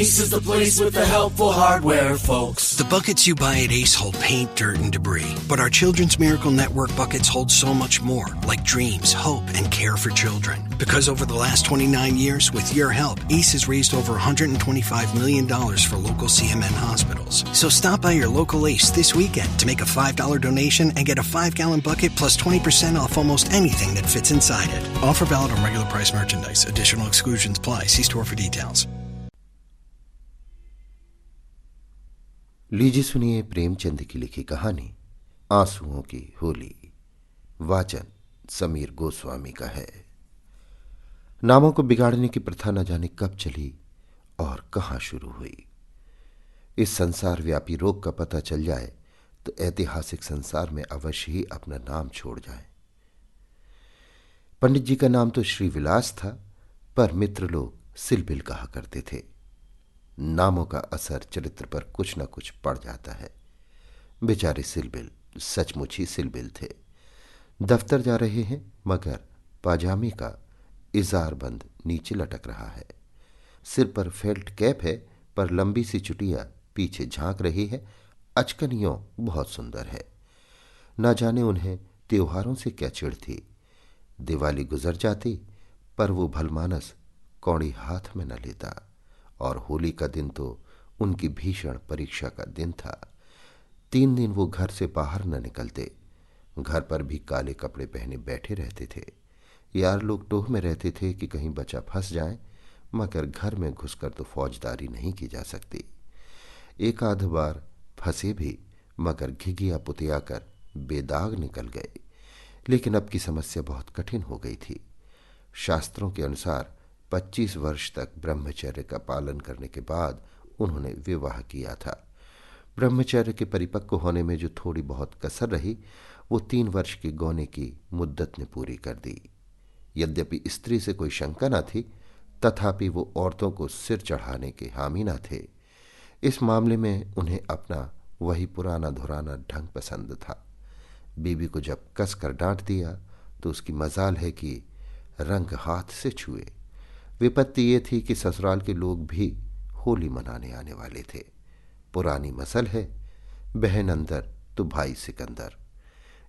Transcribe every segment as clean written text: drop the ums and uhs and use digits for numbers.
Ace is the place with the helpful hardware, folks. The buckets you buy at Ace hold paint, dirt, and debris. But our Children's Miracle Network buckets hold so much more, like dreams, hope, and care for children. Because over the last 29 years, with your help, Ace has raised over $125 million for local CMN hospitals. So stop by your local Ace this weekend to make a $5 donation and get a 5-gallon bucket plus 20% off almost anything that fits inside it. Offer valid on regular price merchandise. Additional exclusions apply. See store for details. लीजिए सुनिए प्रेमचंद की लिखी कहानी आंसुओं की होली। वाचन समीर गोस्वामी का है। नामों को बिगाड़ने की प्रथा न जाने कब चली और कहां शुरू हुई। इस संसार व्यापी रोग का पता चल जाए तो ऐतिहासिक संसार में अवश्य ही अपना नाम छोड़ जाए। पंडित जी का नाम तो श्री विलास था, पर मित्र लोग सिलबिल कहा करते थे। नामों का असर चरित्र पर कुछ न कुछ पड़ जाता है। बेचारे सिलबिल सचमुच ही सिलबिल थे। दफ्तर जा रहे हैं मगर पाजामे का इजार बंद नीचे लटक रहा है। सिर पर फेल्ट कैप है पर लंबी सी चुटिया पीछे झांक रही है। अचकनियों बहुत सुंदर है। न जाने उन्हें त्योहारों से क्या चिढ़ थी। दिवाली गुजर जाती पर वो भलमानस कौड़ी हाथ में न लेता, और होली का दिन तो उनकी भीषण परीक्षा का दिन था। 3 दिन वो घर से बाहर न निकलते। घर पर भी काले कपड़े पहने बैठे रहते थे। यार लोग टोह में रहते थे कि कहीं बच्चा फंस जाए, मगर घर में घुसकर तो फौजदारी नहीं की जा सकती। एक आध बार फंसे भी, मगर घिघिया पुतिया कर बेदाग निकल गए। लेकिन अब की समस्या बहुत कठिन हो गई थी। शास्त्रों के अनुसार 25 वर्ष तक ब्रह्मचर्य का पालन करने के बाद उन्होंने विवाह किया था। ब्रह्मचर्य के परिपक्व होने में जो थोड़ी बहुत कसर रही, वो 3 वर्ष की गौने की मुद्दत ने पूरी कर दी। यद्यपि स्त्री से कोई शंका न थी, तथापि वो औरतों को सिर चढ़ाने के हामी न थे। इस मामले में उन्हें अपना वही पुराना धुराना ढंग पसंद था। बीबी को जब कस कर डांट दिया तो उसकी मजाल है कि रंग हाथ से छुए। विपत्ति ये थी कि ससुराल के लोग भी होली मनाने आने वाले थे। पुरानी मसल है, बहन अंदर तो भाई सिकंदर।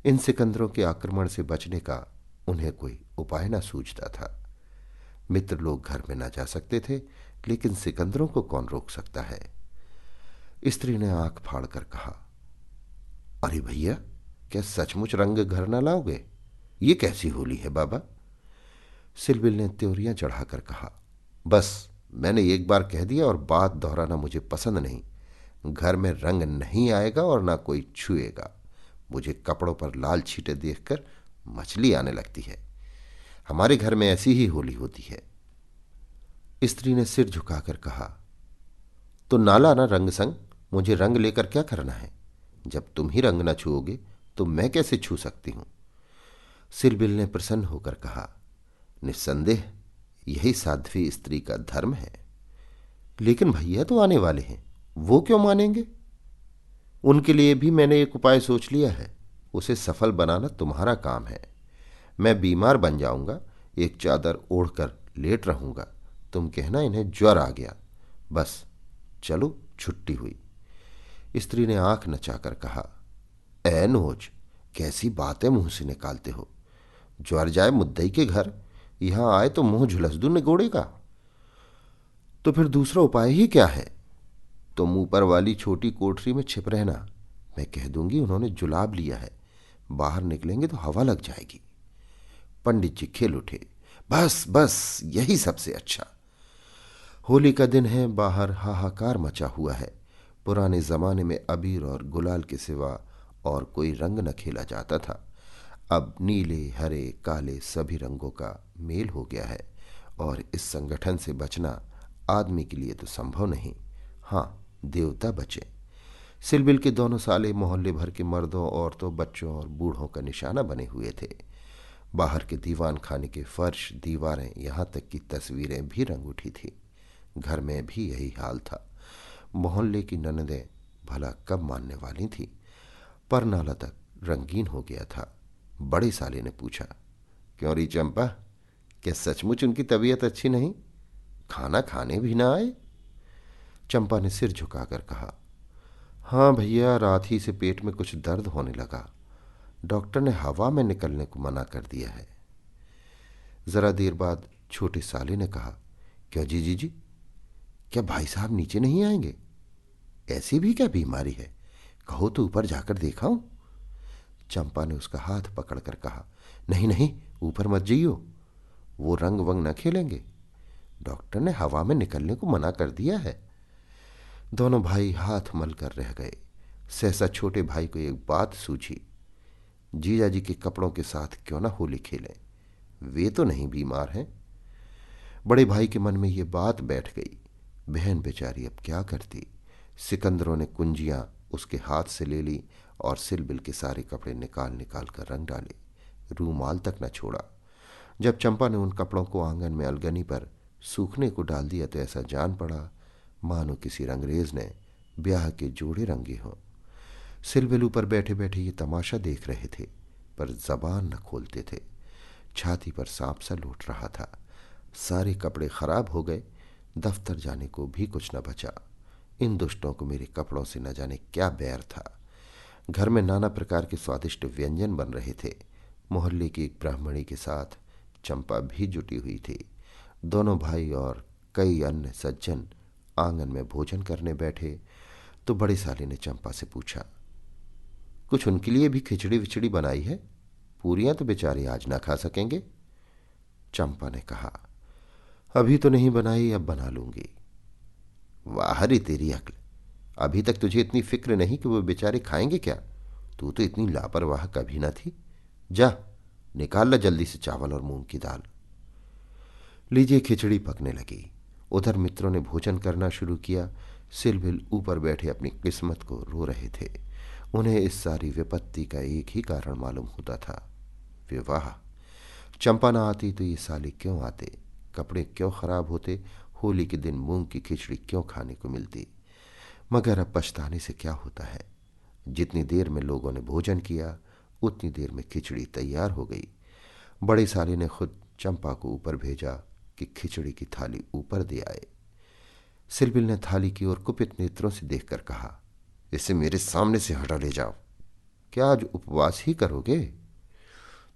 इन सिकंदरों के आक्रमण से बचने का उन्हें कोई उपाय न सूझता था। मित्र लोग घर में न जा सकते थे, लेकिन सिकंदरों को कौन रोक सकता है। स्त्री ने आंख फाड़ कर कहा, अरे भैया, क्या सचमुच रंग घर न लाओगे? ये कैसी होली है बाबा? सिलबिल ने त्योरियां चढ़ाकर कहा, बस मैंने एक बार कह दिया और बात दोहराना मुझे पसंद नहीं। घर में रंग नहीं आएगा और ना कोई छुएगा। मुझे कपड़ों पर लाल छींटे देखकर मछली आने लगती है। हमारे घर में ऐसी ही होली होती है। स्त्री ने सिर झुकाकर कहा, तो नाला ना रंग संग, मुझे रंग लेकर क्या करना है? जब तुम ही रंग न छुओगे तो मैं कैसे छू सकती हूं? सिलबिल ने प्रसन्न होकर कहा, निस्संदेह यही साध्वी स्त्री का धर्म है। लेकिन भैया तो आने वाले हैं, वो क्यों मानेंगे? उनके लिए भी मैंने एक उपाय सोच लिया है। उसे सफल बनाना तुम्हारा काम है। मैं बीमार बन जाऊंगा, एक चादर ओढ़कर लेट रहूंगा। तुम कहना इन्हें ज्वर आ गया, बस चलो छुट्टी हुई। स्त्री ने आंख नचाकर कहा, ए नोज, कैसी बातें मुंह से निकालते हो? ज्वर जाए मुद्दई के घर, यहां आए तो मुंह झुलस दूं निगोड़े का। तो फिर दूसरा उपाय ही क्या है? तुम ऊपर वाली छोटी कोठरी में छिप रहना। मैं कह दूंगी उन्होंने जुलाब लिया है, बाहर निकलेंगे तो हवा लग जाएगी। पंडित जी खेल उठे, बस बस यही सबसे अच्छा। होली का दिन है, बाहर हाहाकार मचा हुआ है। पुराने जमाने में अबीर और गुलाल के सिवा और कोई रंग न खेला जाता था। अब नीले, हरे, काले सभी रंगों का मेल हो गया है, और इस संगठन से बचना आदमी के लिए तो संभव नहीं। हाँ, देवता बचे। सिलबिल के दोनों साले मोहल्ले भर के मर्दों, औरतों, बच्चों और बूढ़ों का निशाना बने हुए थे। बाहर के दीवान खाने के फर्श, दीवारें, यहाँ तक कि तस्वीरें भी रंग उठी थी। घर में भी यही हाल था। मोहल्ले की ननदें भला कब मानने वाली थी, पर नाला तक रंगीन हो गया था। बड़े साले ने पूछा, क्यों री चंपा, क्या सचमुच उनकी तबीयत अच्छी नहीं? खाना खाने भी ना आए? चंपा ने सिर झुकाकर कहा, हाँ भैया, रात ही से पेट में कुछ दर्द होने लगा। डॉक्टर ने हवा में निकलने को मना कर दिया है। जरा देर बाद छोटे साले ने कहा, क्या जी, क्या भाई साहब नीचे नहीं आएंगे? ऐसी भी क्या बीमारी है? कहो तो ऊपर जाकर दिखाऊं? चंपा ने उसका हाथ पकड़कर कहा, नहीं नहीं, ऊपर मत जाइयो, वो रंग वंग न खेलेंगे। डॉक्टर ने हवा में निकलने को मना कर दिया है। दोनों भाई हाथ मल कर रह गए। सहसा छोटे भाई को एक बात सूझी, जीजा जी के कपड़ों के साथ क्यों ना होली खेलें, वे तो नहीं बीमार हैं। बड़े भाई के मन में ये बात बैठ गई। बहन बेचारी अब क्या करती। सिकंदरों ने कुंजियां उसके हाथ से ले ली और सिलबिल के सारे कपड़े निकाल निकाल कर रंग डाले, रूमाल तक न छोड़ा। जब चंपा ने उन कपड़ों को आंगन में अलगनी पर सूखने को डाल दिया तो ऐसा जान पड़ा मानो किसी रंगरेज ने ब्याह के जोड़े रंगे हों। सिलबिल ऊपर बैठे बैठे ये तमाशा देख रहे थे, पर जबान न खोलते थे। छाती पर सांप सा लूट रहा था। सारे कपड़े खराब हो गए, दफ्तर जाने को भी कुछ न बचा। इन दुष्टों को मेरे कपड़ों से न जाने क्या बैर था। घर में नाना प्रकार के स्वादिष्ट व्यंजन बन रहे थे। मोहल्ले की एक ब्राह्मणी के साथ चंपा भी जुटी हुई थी। दोनों भाई और कई अन्य सज्जन आंगन में भोजन करने बैठे तो बड़े साले ने चंपा से पूछा, कुछ उनके लिए भी खिचड़ी विचड़ी बनाई है? पूरियां तो बेचारे आज ना खा सकेंगे। चंपा ने कहा, अभी तो नहीं बनाई, अब बना लूंगी। वाह रे तेरी अक्ल, अभी तक तुझे इतनी फिक्र नहीं कि वो बेचारे खाएंगे क्या? तू तो इतनी लापरवाह कभी ना थी। जा निकाल ला जल्दी से चावल और मूंग की दाल। लीजिए, खिचड़ी पकने लगी। उधर मित्रों ने भोजन करना शुरू किया। सिलबिल ऊपर बैठे अपनी किस्मत को रो रहे थे। उन्हें इस सारी विपत्ति का एक ही कारण मालूम होता था, विवाह। चंपा ना आती तो ये साले क्यों आते, कपड़े क्यों खराब होते, होली के दिन मूंग की खिचड़ी क्यों खाने को मिलती। मगर अब पछताने से क्या होता है। जितनी देर में लोगों ने भोजन किया उतनी देर में खिचड़ी तैयार हो गई। बड़े साले ने खुद चंपा को ऊपर भेजा कि खिचड़ी की थाली ऊपर दे आए। सिलबिल ने थाली की ओर कुपित नेत्रों से देखकर कहा, इसे मेरे सामने से हटा ले जाओ। क्या आज उपवास ही करोगे?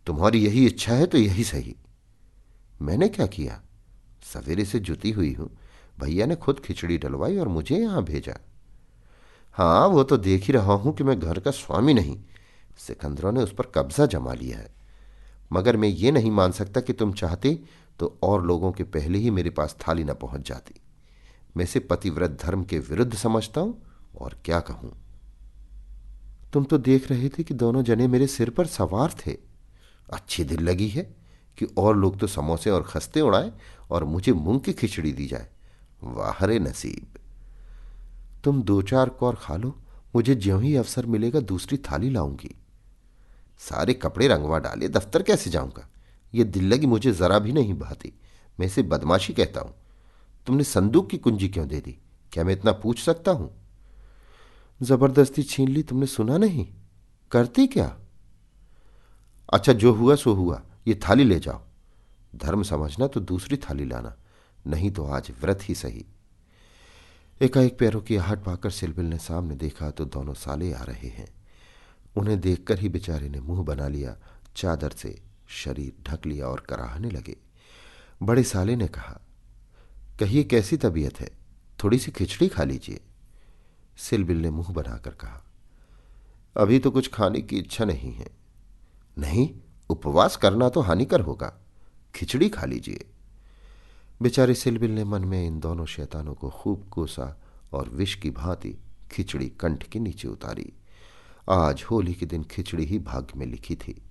तुम्हारी यही इच्छा है तो यही सही। मैंने क्या किया? सवेरे से जुटी हुई हूं, भैया ने खुद खिचड़ी डलवाई और मुझे यहां भेजा। हाँ, वो तो देख ही रहा हूं कि मैं घर का स्वामी नहीं, सिकंदरों ने उस पर कब्जा जमा लिया है। मगर मैं ये नहीं मान सकता कि तुम चाहते तो और लोगों के पहले ही मेरे पास थाली न पहुंच जाती। मैं इसे पतिव्रत धर्म के विरुद्ध समझता हूं, और क्या कहूं। तुम तो देख रहे थे कि दोनों जने मेरे सिर पर सवार थे। अच्छी दिल लगी है कि और लोग तो समोसे और खस्ते उड़ाए और मुझे मूंग की खिचड़ी दी जाए। वाह रे नसीब। तुम 2-4 कौर खा लो, मुझे ज्यों ही अवसर मिलेगा दूसरी थाली लाऊंगी। सारे कपड़े रंगवा डाले, दफ्तर कैसे जाऊंगा? ये दिल लगी मुझे जरा भी नहीं भाती। मैं इसे बदमाशी कहता हूं। तुमने संदूक की कुंजी क्यों दे दी? क्या मैं इतना पूछ सकता हूं? जबरदस्ती छीन ली, तुमने सुना नहीं? करती क्या? अच्छा, जो हुआ सो हुआ, ये थाली ले जाओ। धर्म समझना तो दूसरी थाली लाना, नहीं तो आज व्रत ही सही। एकाएक पैरों की आहट पाकर सिलबिल ने सामने देखा तो दोनों साले आ रहे हैं। उन्हें देखकर ही बेचारे ने मुंह बना लिया, चादर से शरीर ढक लिया और कराहने लगे। बड़े साले ने कहा, कहिए कैसी तबीयत है? थोड़ी सी खिचड़ी खा लीजिए। सिलबिल ने मुंह बनाकर कहा, अभी तो कुछ खाने की इच्छा नहीं है। नहीं, उपवास करना तो हानिकर होगा, खिचड़ी खा लीजिए। बेचारे सिलबिल ने मन में इन दोनों शैतानों को खूब कोसा और विष की भांति खिचड़ी कंठ के नीचे उतारी। आज होली के दिन खिचड़ी ही भाग्य में लिखी थी।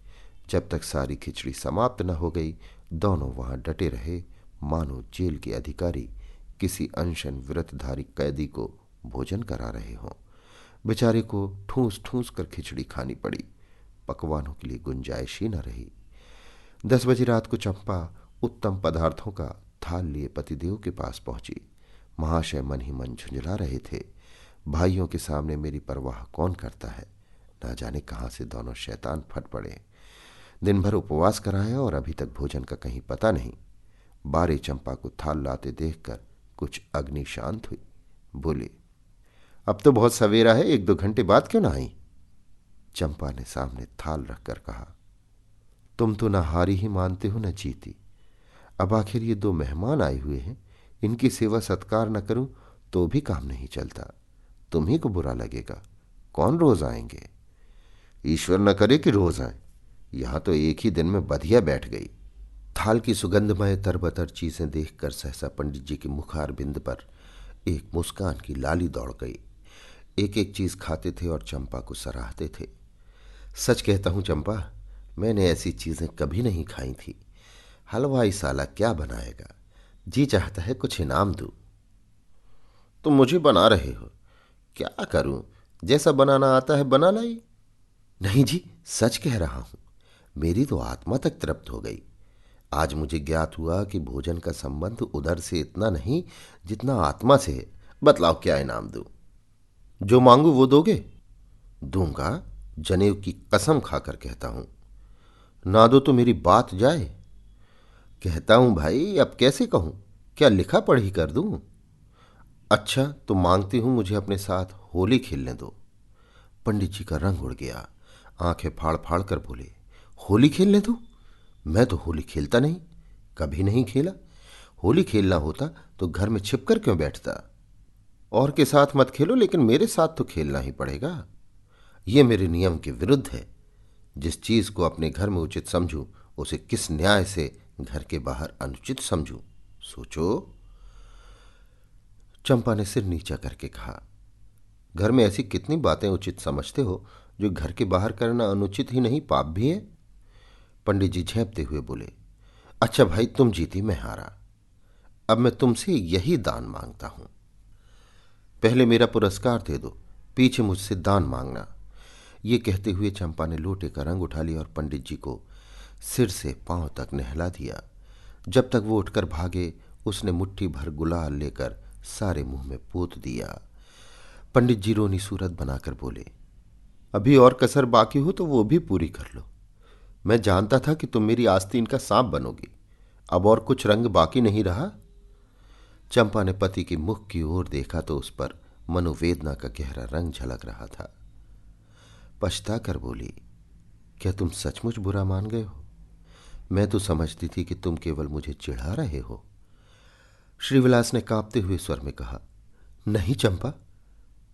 जब तक सारी खिचड़ी समाप्त न हो गई दोनों वहां डटे रहे, मानो जेल के अधिकारी किसी अनशन व्रतधारी कैदी को भोजन करा रहे हों। बेचारे को ठूंस ठूंस कर खिचड़ी खानी पड़ी। पकवानों के लिए गुंजाइश ही न रही। 10 बजे रात को चंपा उत्तम पदार्थों का थाल लिए पतिदेव के पास पहुंची। महाशय मन ही मन झुंझला रहे थे। भाइयों के सामने मेरी परवाह कौन करता है? ना जाने कहां से दोनों शैतान फट पड़े। दिन भर उपवास कराया और अभी तक भोजन का कहीं पता नहीं। बारे चंपा को थाल लाते देखकर कुछ अग्नि शांत हुई। बोले, अब तो बहुत सवेरा है, 1-2 घंटे बाद क्यों ना आई? चंपा ने सामने थाल रखकर कहा, तुम तो न हारी ही मानते हो न जीती। अब आखिर ये 2 मेहमान आए हुए हैं, इनकी सेवा सत्कार न करूं तो भी काम नहीं चलता। तुम्ही को बुरा लगेगा, कौन रोज आएंगे? ईश्वर न करे कि रोज आए। यहां तो एक ही दिन में बधिया बैठ गई। थाल की सुगंधमय तरबतर चीजें देखकर सहसा पंडित जी की मुखार बिंद पर एक मुस्कान की लाली दौड़ गई। एक एक चीज खाते थे और चंपा को सराहते थे। सच कहता हूं चंपा, मैंने ऐसी चीजें कभी नहीं खाई थी। हलवाई साला क्या बनाएगा, जी चाहता है कुछ इनाम दूं। तुम मुझे बना रहे हो, क्या करूं? जैसा बनाना आता है बना लाई। नहीं जी, सच कह रहा हूं, मेरी तो आत्मा तक तृप्त हो गई। आज मुझे ज्ञात हुआ कि भोजन का संबंध उधर से इतना नहीं जितना आत्मा से है। बतलाओ क्या इनाम दूं? जो मांगू वो दोगे? दूंगा, जनेऊ की कसम खाकर कहता हूं। ना दो तो मेरी बात जाए। कहता हूं भाई, अब कैसे कहूं? क्या लिखा पढ़ी कर दूं? अच्छा तो मांगती हूं, मुझे अपने साथ होली खेलने दो। पंडित जी का रंग उड़ गया, आंखें फाड़ फाड़ कर बोले, होली खेलने दो? मैं तो होली खेलता नहीं, कभी नहीं खेला। होली खेलना होता तो घर में छिपकर क्यों बैठता? और के साथ मत खेलो, लेकिन मेरे साथ तो खेलना ही पड़ेगा। ये मेरे नियम के विरुद्ध है। जिस चीज को अपने घर में उचित समझूं, उसे किस न्याय से घर के बाहर अनुचित समझूं? सोचो। चंपा ने सिर नीचा करके कहा, घर में ऐसी कितनी बातें उचित समझते हो जो घर के बाहर करना अनुचित ही नहीं पाप भी है? पंडित जी झेंपते हुए बोले, अच्छा भाई, तुम जीती मैं हारा। अब मैं तुमसे यही दान मांगता हूं। पहले मेरा पुरस्कार दे दो, पीछे मुझसे दान मांगना। ये कहते हुए चंपा ने लोटे का रंग उठा लिया और पंडित जी को सिर से पांव तक नहला दिया। जब तक वो उठकर भागे, उसने मुट्ठी भर गुलाल लेकर सारे मुंह में पोत दिया। पंडित जी रोनी सूरत बनाकर बोले, अभी और कसर बाकी हो तो वो भी पूरी कर लो। मैं जानता था कि तुम मेरी आस्तीन का सांप बनोगी। अब और कुछ रंग बाकी नहीं रहा। चंपा ने पति के मुख की ओर देखा तो उस पर मनोवेदना का गहरा रंग झलक रहा था। पछता कर बोली, क्या तुम सचमुच बुरा मान गए हो? मैं तो समझती थी कि तुम केवल मुझे चिढ़ा रहे हो। श्रीविलास ने कांपते हुए स्वर में कहा, नहीं चंपा,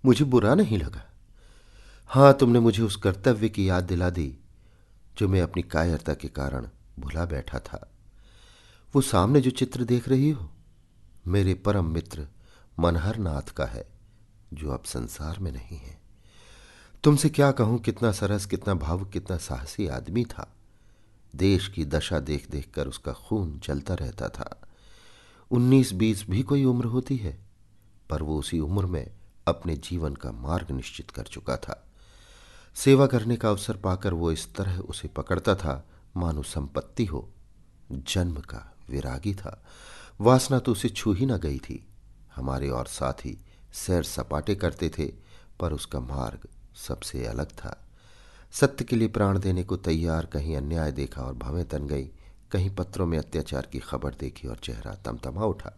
मुझे बुरा नहीं लगा। हां, तुमने मुझे उस कर्तव्य की याद दिला दी जो मैं अपनी कायरता के कारण भुला बैठा था। वो सामने जो चित्र देख रही हो, मेरे परम मित्र मनहर नाथ का है, जो अब संसार में नहीं है। तुमसे क्या कहूं, कितना सरस, कितना भावुक, कितना साहसी आदमी था। देश की दशा देख देख कर उसका खून जलता रहता था। 19-20 भी कोई उम्र होती है, पर वो उसी उम्र में अपने जीवन का मार्ग निश्चित कर चुका था। सेवा करने का अवसर पाकर वो इस तरह उसे पकड़ता था मानो संपत्ति हो। जन्म का विरागी था, वासना तो उसे छू ही न गई थी। हमारे और साथी सैर सपाटे करते थे, पर उसका मार्ग सबसे अलग था। सत्य के लिए प्राण देने को तैयार, कहीं अन्याय देखा और भवें तन गई, कहीं पत्रों में अत्याचार की खबर देखी और चेहरा तमतमा उठा।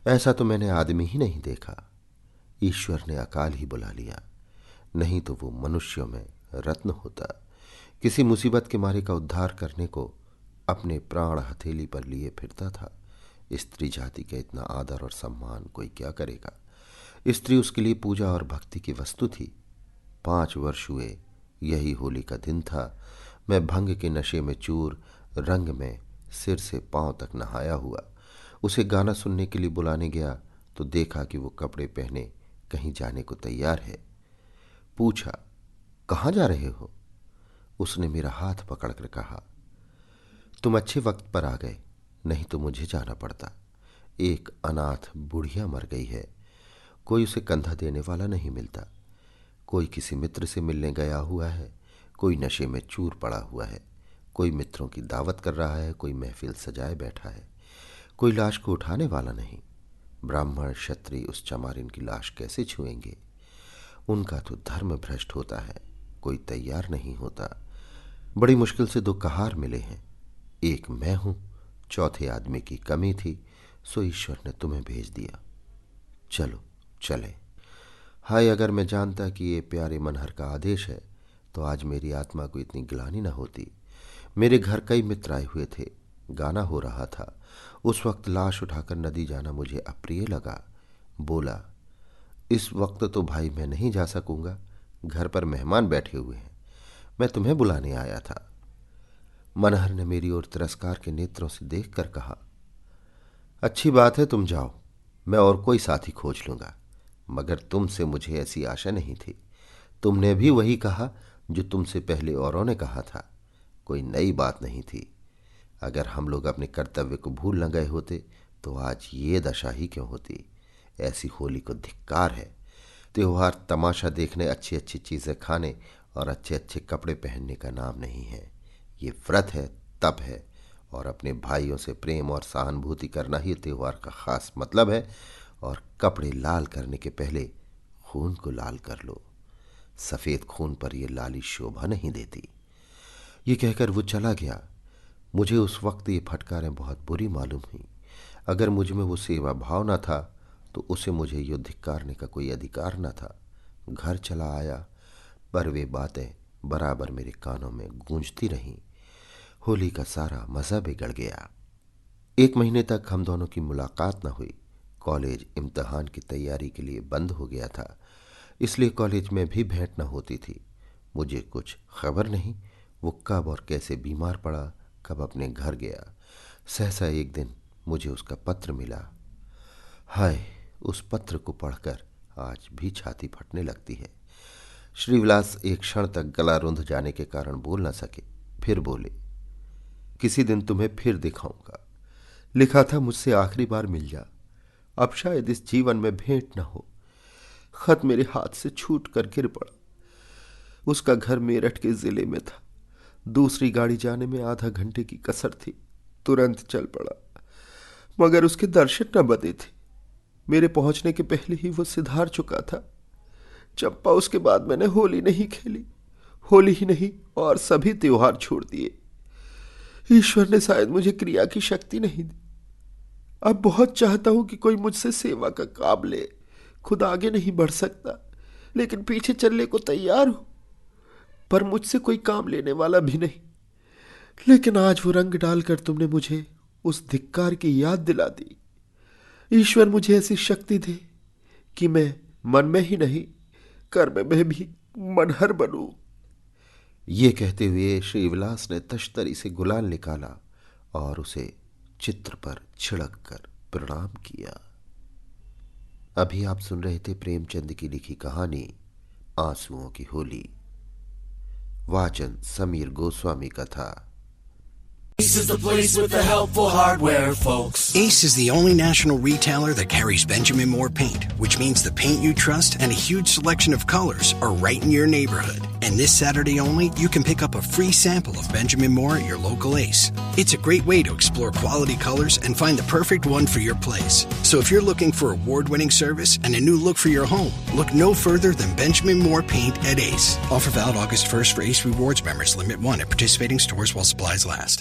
ऐसा तो मैंने आदमी ही नहीं देखा। ईश्वर ने अकाल ही बुला लिया, नहीं तो वो मनुष्यों में रत्न होता। किसी मुसीबत के मारे का उद्धार करने को अपने प्राण हथेली पर लिए फिरता था। स्त्री जाति का इतना आदर और सम्मान कोई क्या करेगा? स्त्री उसके लिए पूजा और भक्ति की वस्तु थी। 5 वर्ष हुए, यही होली का दिन था। मैं भंग के नशे में चूर, रंग में सिर से पांव तक नहाया हुआ उसे गाना सुनने के लिए बुलाने गया तो देखा कि वो कपड़े पहने कहीं जाने को तैयार है। पूछा, कहाँ जा रहे हो? उसने मेरा हाथ पकड़कर कहा, तुम अच्छे वक्त पर आ गए, नहीं तो मुझे जाना पड़ता। एक अनाथ बुढ़िया मर गई है, कोई उसे कंधा देने वाला नहीं मिलता। कोई किसी मित्र से मिलने गया हुआ है, कोई नशे में चूर पड़ा हुआ है, कोई मित्रों की दावत कर रहा है, कोई महफिल सजाए बैठा है। कोई लाश को उठाने वाला नहीं। ब्राह्मण क्षत्रिय उस चमारिन की लाश कैसे छुएंगे? उनका तो धर्म भ्रष्ट होता है, कोई तैयार नहीं होता। बड़ी मुश्किल से 2 कहार मिले हैं, एक मैं हूं, चौथे आदमी की कमी थी, सो ईश्वर ने तुम्हें भेज दिया। चलो चलें। हाय, अगर मैं जानता कि ये प्यारे मनहर का आदेश है तो आज मेरी आत्मा को इतनी ग्लानि न होती। मेरे घर कई मित्र आए हुए थे, गाना हो रहा था। उस वक्त लाश उठाकर नदी जाना मुझे अप्रिय लगा। बोला, इस वक्त तो भाई मैं नहीं जा सकूंगा, घर पर मेहमान बैठे हुए हैं, मैं तुम्हें बुलाने आया था। मनहर ने मेरी ओर तिरस्कार के नेत्रों से देखकर कहा, अच्छी बात है, तुम जाओ, मैं और कोई साथी खोज लूंगा, मगर तुमसे मुझे ऐसी आशा नहीं थी। तुमने भी वही कहा जो तुमसे पहले औरों ने कहा था, कोई नई बात नहीं थी। अगर हम लोग अपने कर्तव्य को भूल न गए होते तो आज ये दशा ही क्यों होती। ऐसी होली को धिक्कार है। त्योहार तमाशा देखने, अच्छी अच्छी चीज़ें खाने और अच्छे अच्छे कपड़े पहनने का नाम नहीं है। ये व्रत है, तप है, और अपने भाइयों से प्रेम और सहानुभूति करना ही त्योहार का खास मतलब है। और कपड़े लाल करने के पहले खून को लाल कर लो। सफ़ेद खून पर यह लाली शोभा नहीं देती। ये कहकर वो चला गया। मुझे उस वक्त ये फटकारें बहुत बुरी मालूम हुई। अगर मुझ में वो सेवा भाव न था तो उसे मुझे यो धिक्कारने का कोई अधिकार न था। घर चला आया, पर वे बातें बराबर मेरे कानों में गूंजती रहीं। होली का सारा मज़ा बिगड़ गया। 1 महीने तक हम दोनों की मुलाकात न हुई। कॉलेज इम्तिहान की तैयारी के लिए बंद हो गया था, इसलिए कॉलेज में भी भेंट न होती थी। मुझे कुछ खबर नहीं वो कब और कैसे बीमार पड़ा, कब अपने घर गया। सहसा एक दिन मुझे उसका पत्र मिला। हाय, उस पत्र को पढ़कर आज भी छाती फटने लगती है। श्रीविलास एक क्षण तक गला रुंध जाने के कारण बोल न सके। फिर बोले, किसी दिन तुम्हें फिर दिखाऊंगा। लिखा था, मुझसे आखिरी बार मिल जा, अब शायद इस जीवन में भेंट न हो। खत मेरे हाथ से छूट कर गिर पड़ा। उसका घर मेरठ के जिले में था। दूसरी गाड़ी जाने में आधा घंटे की कसर थी। तुरंत चल पड़ा, मगर उसके दर्शन न बने थे। मेरे पहुंचने के पहले ही वो सिधार चुका था। चंपा, उसके बाद मैंने होली नहीं खेली। होली ही नहीं, और सभी त्योहार छोड़ दिए। ईश्वर ने शायद मुझे क्रिया की शक्ति नहीं दी। अब बहुत चाहता हूं कि कोई मुझसे सेवा का काम ले। खुद आगे नहीं बढ़ सकता, लेकिन पीछे चलने को तैयार हूं, पर मुझसे कोई काम लेने वाला भी नहीं। लेकिन आज वो रंग डालकर तुमने मुझे उस धिक्कार की याद दिला दी। ईश्वर मुझे ऐसी शक्ति दे कि मैं मन में ही नहीं, कर्म में भी मनहर बनूं। ये कहते हुए श्रीविलास ने तश्तरी से गुलाल निकाला और उसे चित्र पर छिड़क कर प्रणाम किया। अभी आप सुन रहे थे प्रेमचंद की लिखी कहानी आंसुओं की होली। वाचन समीर गोस्वामी का था। Ace is the place with the helpful hardware, folks. Ace is the only national retailer that carries Benjamin Moore paint, which means the paint you trust and a huge selection of colors are right in your neighborhood. And this Saturday only, you can pick up a free sample of Benjamin Moore at your local Ace. It's a great way to explore quality colors and find the perfect one for your place. So if you're looking for award-winning service and a new look for your home, look no further than Benjamin Moore paint at Ace. Offer valid August 1st for Ace Rewards members. Limit 1 at participating stores while supplies last.